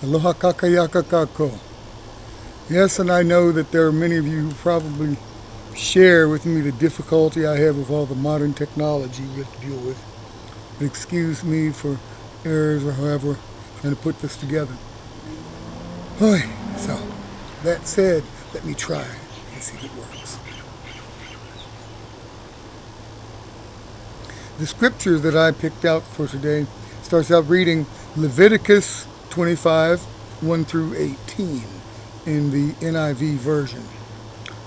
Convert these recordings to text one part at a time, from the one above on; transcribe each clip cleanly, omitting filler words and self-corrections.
Aloha kakayaka kako. Yes, and I know that there are many of you who probably share with me the difficulty I have with all the modern technology we have to deal with. But excuse me for errors or however trying to put this together. Boy, so that said, let me try and see if it works. The scripture that I picked out for today starts out reading Leviticus 25, 1 through 18 in the NIV version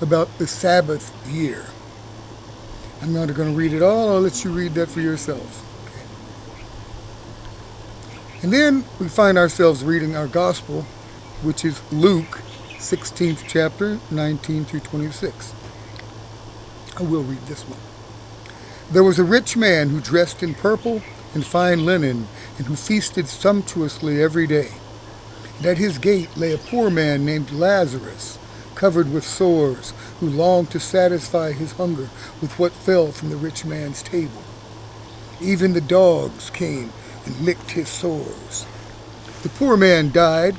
about the Sabbath year. I'm not going to read it all. I'll let you read that for yourself. Okay. And then we find ourselves reading our gospel, which is Luke 16th chapter, 19 through 26. I will read this one. There was a rich man who dressed in purple and fine linen, and who feasted sumptuously every day. And at his gate lay a poor man named Lazarus, covered with sores, who longed to satisfy his hunger with what fell from the rich man's table. Even the dogs came and licked his sores. The poor man died,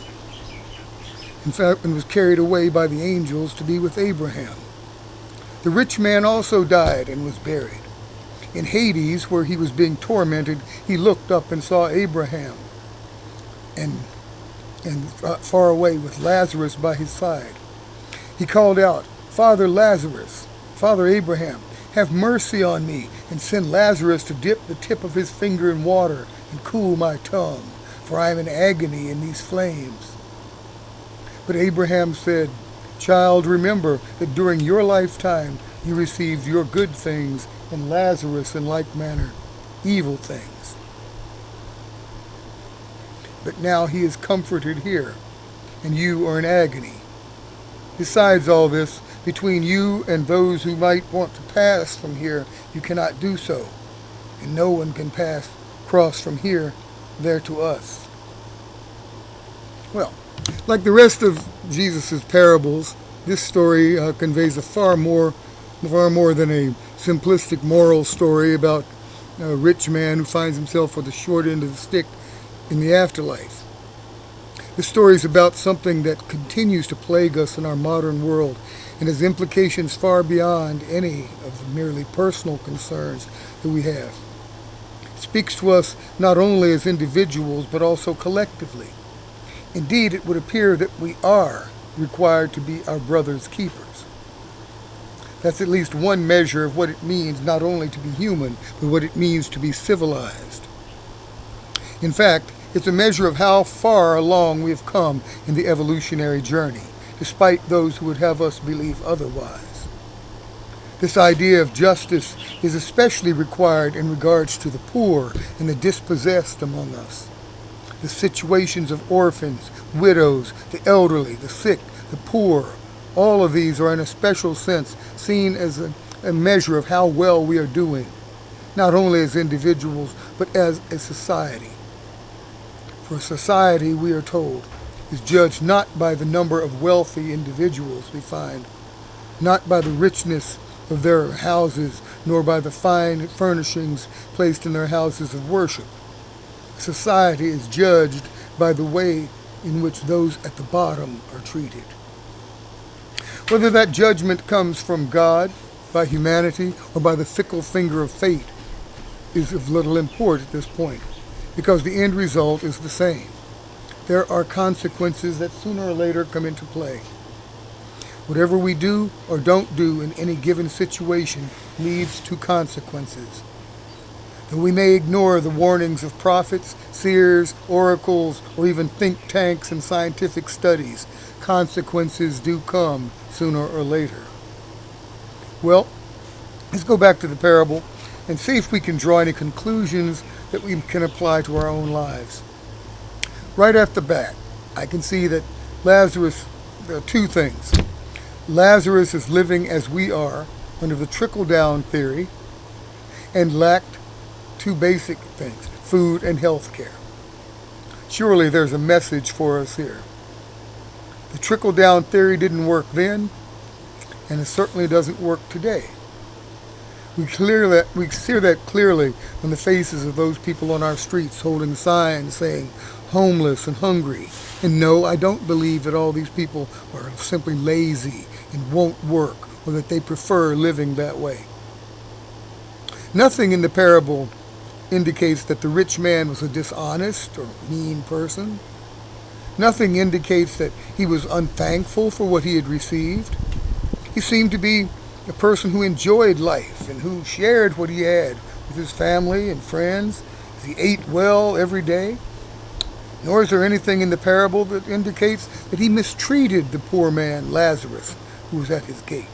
in fact, and was carried away by the angels to be with Abraham. The rich man also died and was buried. In Hades, where he was being tormented, he looked up and saw Abraham and far away with Lazarus by his side. He called out, "Father Lazarus, Father Abraham, have mercy on me, and send Lazarus to dip the tip of his finger in water and cool my tongue, for I am in agony in these flames." But Abraham said, "Child, remember that during your lifetime you received your good things, and Lazarus in like manner evil things. But now he is comforted here, and you are in agony. Besides all this, between you and those who might want to pass from here, you cannot do so, and no one can cross from here there to us." Well, like the rest of Jesus' parables, this story conveys far more than a simplistic moral story about a rich man who finds himself with the short end of the stick in the afterlife. The story is about something that continues to plague us in our modern world and has implications far beyond any of the merely personal concerns that we have. It speaks to us not only as individuals but also collectively. Indeed, it would appear that we are required to be our brother's keepers. That's at least one measure of what it means not only to be human, but what it means to be civilized. In fact, it's a measure of how far along we have come in the evolutionary journey, despite those who would have us believe otherwise. This idea of justice is especially required in regards to the poor and the dispossessed among us. The situations of orphans, widows, the elderly, the sick, the poor, all of these are in a special sense seen as a measure of how well we are doing, not only as individuals, but as a society. For society, we are told, is judged not by the number of wealthy individuals we find, not by the richness of their houses, nor by the fine furnishings placed in their houses of worship. Society is judged by the way in which those at the bottom are treated. Whether that judgment comes from God, by humanity, or by the fickle finger of fate is of little import at this point, because the end result is the same. There are consequences that sooner or later come into play. Whatever we do or don't do in any given situation leads to consequences. Though we may ignore the warnings of prophets, seers, oracles, or even think tanks and scientific studies, consequences do come sooner or later. Well, let's go back to the parable and see if we can draw any conclusions that we can apply to our own lives. Right off the bat, I can see that Lazarus, there are two things. Lazarus is living as we are under the trickle-down theory and lacked two basic things, food and health care. Surely there's a message for us here. The trickle-down theory didn't work then, and it certainly doesn't work today. We see that clearly on the faces of those people on our streets holding signs saying, homeless and hungry. And no, I don't believe that all these people are simply lazy and won't work, or that they prefer living that way. Nothing in the parable indicates that the rich man was a dishonest or mean person. Nothing indicates that he was unthankful for what he had received. He seemed to be a person who enjoyed life and who shared what he had with his family and friends. He ate well every day. Nor is there anything in the parable that indicates that he mistreated the poor man, Lazarus, who was at his gate.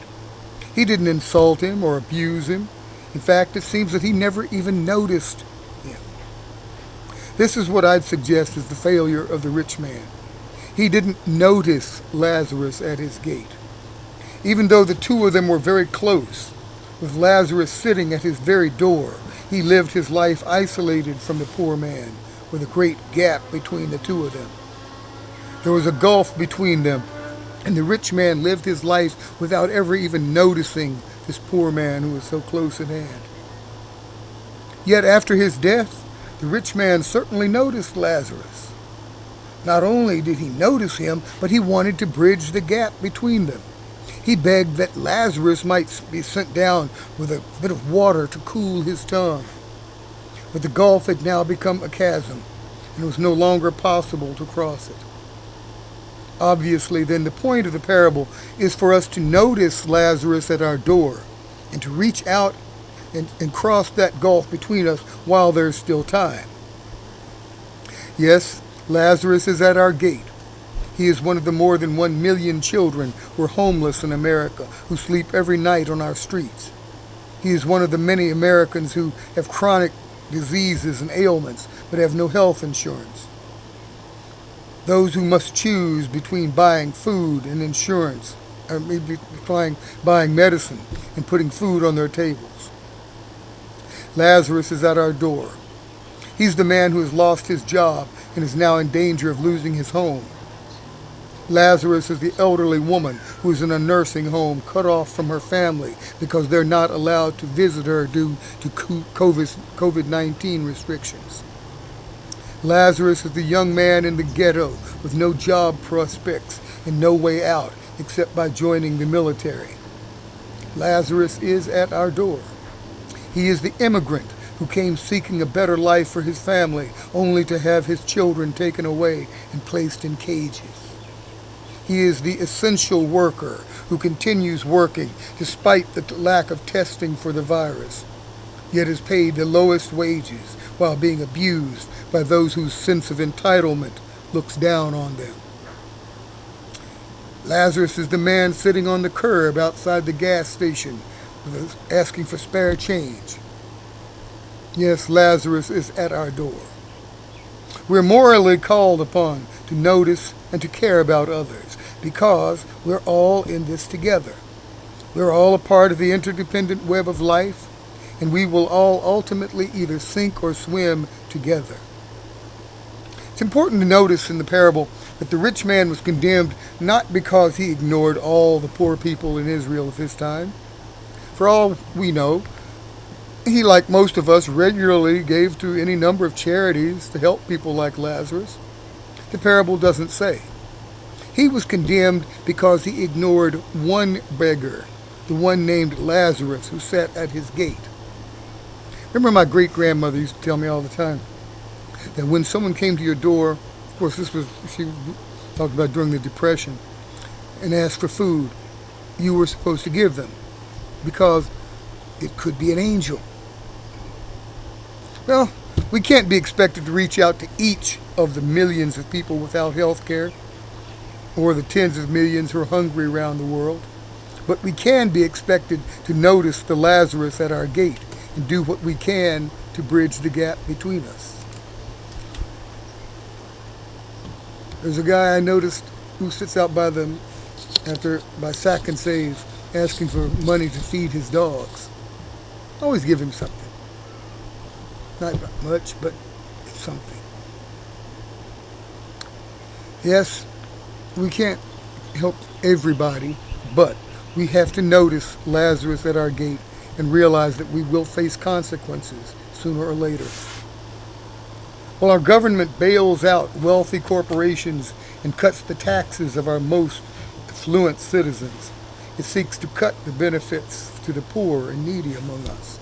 He didn't insult him or abuse him. In fact, it seems that he never even noticed him. This is what I'd suggest is the failure of the rich man. He didn't notice Lazarus at his gate. Even though the two of them were very close, with Lazarus sitting at his very door, he lived his life isolated from the poor man, with a great gap between the two of them. There was a gulf between them, and the rich man lived his life without ever even noticing this poor man who was so close at hand. Yet after his death, the rich man certainly noticed Lazarus. Not only did he notice him, but he wanted to bridge the gap between them. He begged that Lazarus might be sent down with a bit of water to cool his tongue. But the gulf had now become a chasm, and it was no longer possible to cross it. Obviously, then, the point of the parable is for us to notice Lazarus at our door and to reach out and cross that gulf between us while there's still time. Yes, Lazarus is at our gate. He is one of the more than 1 million children who are homeless in America, who sleep every night on our streets. He is one of the many Americans who have chronic diseases and ailments, but have no health insurance. Those who must choose between buying food and insurance, or maybe buying medicine and putting food on their tables. Lazarus is at our door. He's the man who has lost his job and is now in danger of losing his home. Lazarus is the elderly woman who is in a nursing home, cut off from her family because they're not allowed to visit her due to COVID-19 restrictions. Lazarus is the young man in the ghetto with no job prospects and no way out except by joining the military. Lazarus is at our door. He is the immigrant who came seeking a better life for his family, only to have his children taken away and placed in cages. He is the essential worker who continues working despite the lack of testing for the virus, yet is paid the lowest wages while being abused by those whose sense of entitlement looks down on them. Lazarus is the man sitting on the curb outside the gas station asking for spare change. Yes, Lazarus is at our door. We're morally called upon to notice and to care about others because we're all in this together. We're all a part of the interdependent web of life, and we will all ultimately either sink or swim together. It's important to notice in the parable that the rich man was condemned not because he ignored all the poor people in Israel of his time. For all we know, he, like most of us, regularly gave to any number of charities to help people like Lazarus. The parable doesn't say. He was condemned because he ignored one beggar, the one named Lazarus, who sat at his gate. Remember, my great-grandmother used to tell me all the time that when someone came to your door, of course she talked about during the Depression, and asked for food, you were supposed to give them because it could be an angel. Well, we can't be expected to reach out to each of the millions of people without health care or the tens of millions who are hungry around the world, but we can be expected to notice the Lazarus at our gate and do what we can to bridge the gap between us. There's a guy I noticed who sits out by Sack and Save asking for money to feed his dogs. I always give him something. Not much, but it's something. Yes, we can't help everybody, but we have to notice Lazarus at our gate and realize that we will face consequences sooner or later. While our government bails out wealthy corporations and cuts the taxes of our most affluent citizens, it seeks to cut the benefits to the poor and needy among us.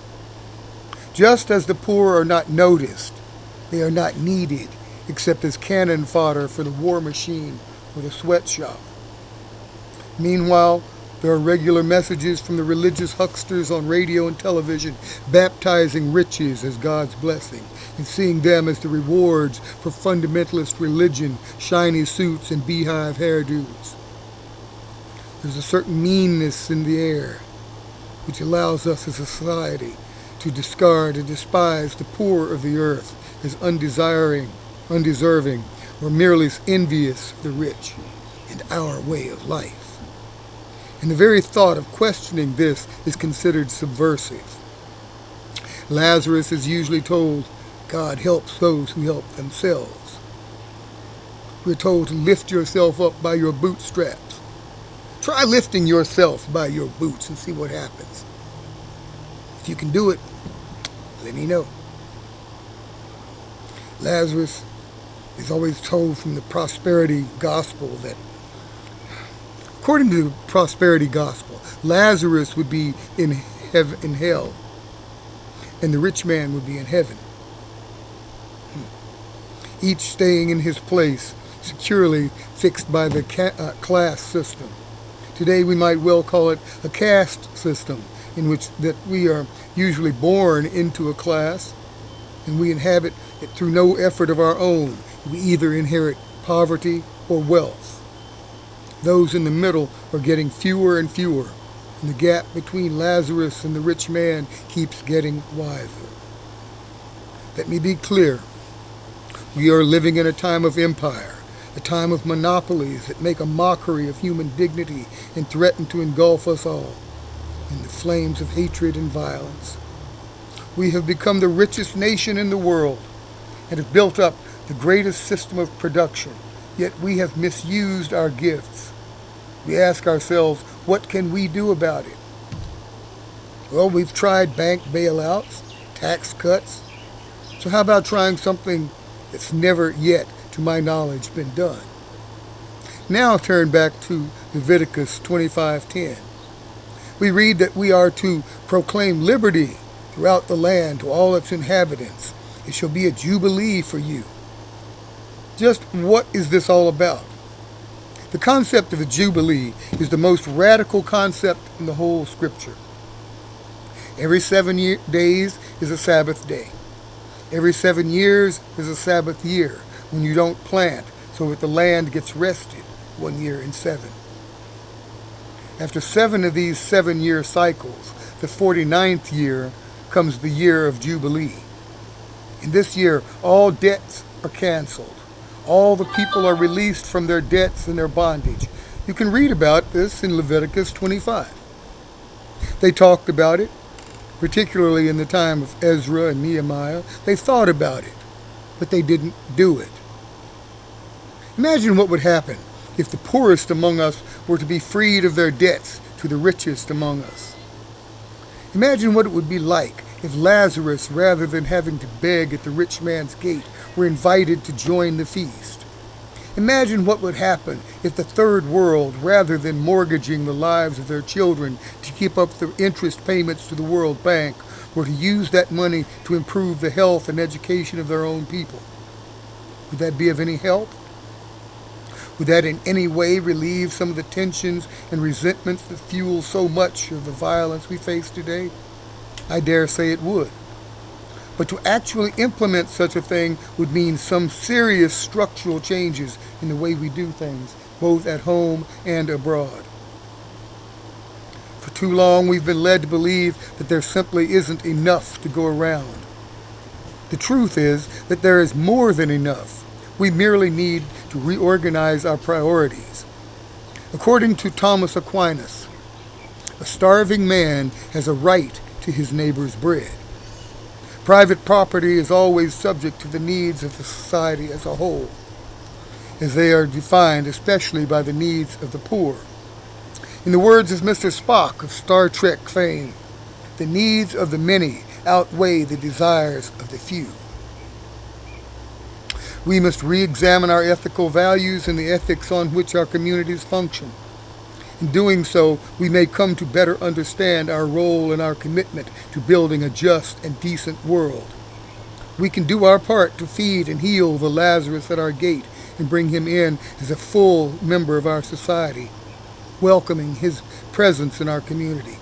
Just as the poor are not noticed, they are not needed except as cannon fodder for the war machine or the sweatshop. Meanwhile, there are regular messages from the religious hucksters on radio and television baptizing riches as God's blessing and seeing them as the rewards for fundamentalist religion, shiny suits, and beehive hairdos. There's a certain meanness in the air which allows us as a society to discard and despise the poor of the earth as undeserving, or merely envious of the rich and our way of life. And the very thought of questioning this is considered subversive. Lazarus is usually told, God helps those who help themselves. We're told to lift yourself up by your bootstraps. Try lifting yourself by your boots and see what happens. If you can do it, let me know. Lazarus is always told from the prosperity gospel that, according to the prosperity gospel, Lazarus would be in hell, and the rich man would be in heaven. Each staying in his place, securely fixed by the class system. Today we might well call it a caste system, in which that we are usually born into a class, and we inhabit it through no effort of our own. We either inherit poverty or wealth. Those in the middle are getting fewer and fewer, and the gap between Lazarus and the rich man keeps getting wider. Let me be clear. We are living in a time of empire, a time of monopolies that make a mockery of human dignity and threaten to engulf us all in the flames of hatred and violence. We have become the richest nation in the world and have built up the greatest system of production, yet we have misused our gifts. We ask ourselves, what can we do about it? Well, we've tried bank bailouts, tax cuts. So how about trying something that's never yet, to my knowledge, been done? Now turn back to Leviticus 25:10. We read that we are to proclaim liberty throughout the land to all its inhabitants. It shall be a jubilee for you. Just what is this all about? The concept of a jubilee is the most radical concept in the whole scripture. Every 7 days is a Sabbath day. Every 7 years is a Sabbath year when you don't plant, so that the land gets rested 1 year in 7. After 7 of these 7-year cycles, the 49th year comes the year of Jubilee. In this year, all debts are canceled. All the people are released from their debts and their bondage. You can read about this in Leviticus 25. They talked about it, particularly in the time of Ezra and Nehemiah. They thought about it, but they didn't do it. Imagine what would happen if the poorest among us were to be freed of their debts to the richest among us. Imagine what it would be like if Lazarus, rather than having to beg at the rich man's gate, were invited to join the feast. Imagine what would happen if the third world, rather than mortgaging the lives of their children to keep up the interest payments to the World Bank, were to use that money to improve the health and education of their own people. Would that be of any help? Would that in any way relieve some of the tensions and resentments that fuel so much of the violence we face today? I dare say it would. But to actually implement such a thing would mean some serious structural changes in the way we do things, both at home and abroad. For too long we've been led to believe that there simply isn't enough to go around. The truth is that there is more than enough. We merely need to reorganize our priorities. According to Thomas Aquinas, a starving man has a right to his neighbor's bread. Private property is always subject to the needs of the society as a whole, as they are defined especially by the needs of the poor. In the words of Mr. Spock of Star Trek fame, the needs of the many outweigh the desires of the few. We must re-examine our ethical values and the ethics on which our communities function. In doing so, we may come to better understand our role and our commitment to building a just and decent world. We can do our part to feed and heal the Lazarus at our gate and bring him in as a full member of our society, welcoming his presence in our community.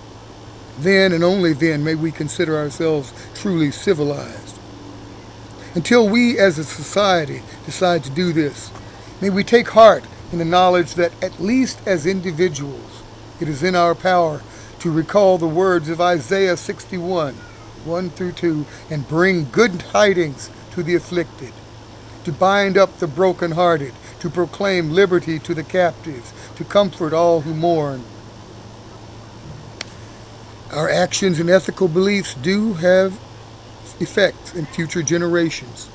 Then and only then may we consider ourselves truly civilized. Until we as a society decide to do this, may we take heart in the knowledge that at least as individuals, it is in our power to recall the words of Isaiah 61, 1 through 2, and bring good tidings to the afflicted, to bind up the brokenhearted, to proclaim liberty to the captives, to comfort all who mourn. Our actions and ethical beliefs do have effects in future generations.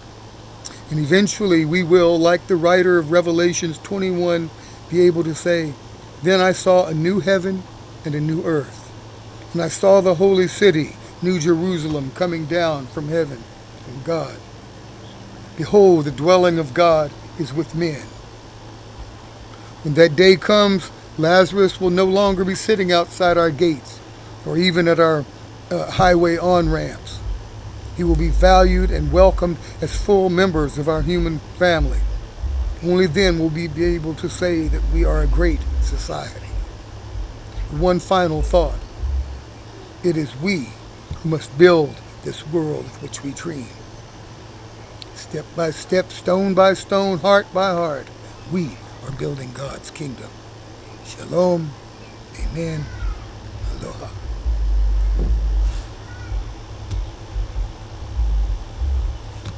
And eventually we will, like the writer of Revelations 21, be able to say, "Then I saw a new heaven and a new earth. And I saw the holy city, New Jerusalem, coming down from heaven, from God. Behold, the dwelling of God is with men." When that day comes, Lazarus will no longer be sitting outside our gates or even at our highway on-ramps. He will be valued and welcomed as full members of our human family. Only then will we be able to say that we are a great society. One final thought. It is we who must build this world of which we dream. Step by step, stone by stone, heart by heart, we are building God's kingdom. Shalom. Amen. Aloha.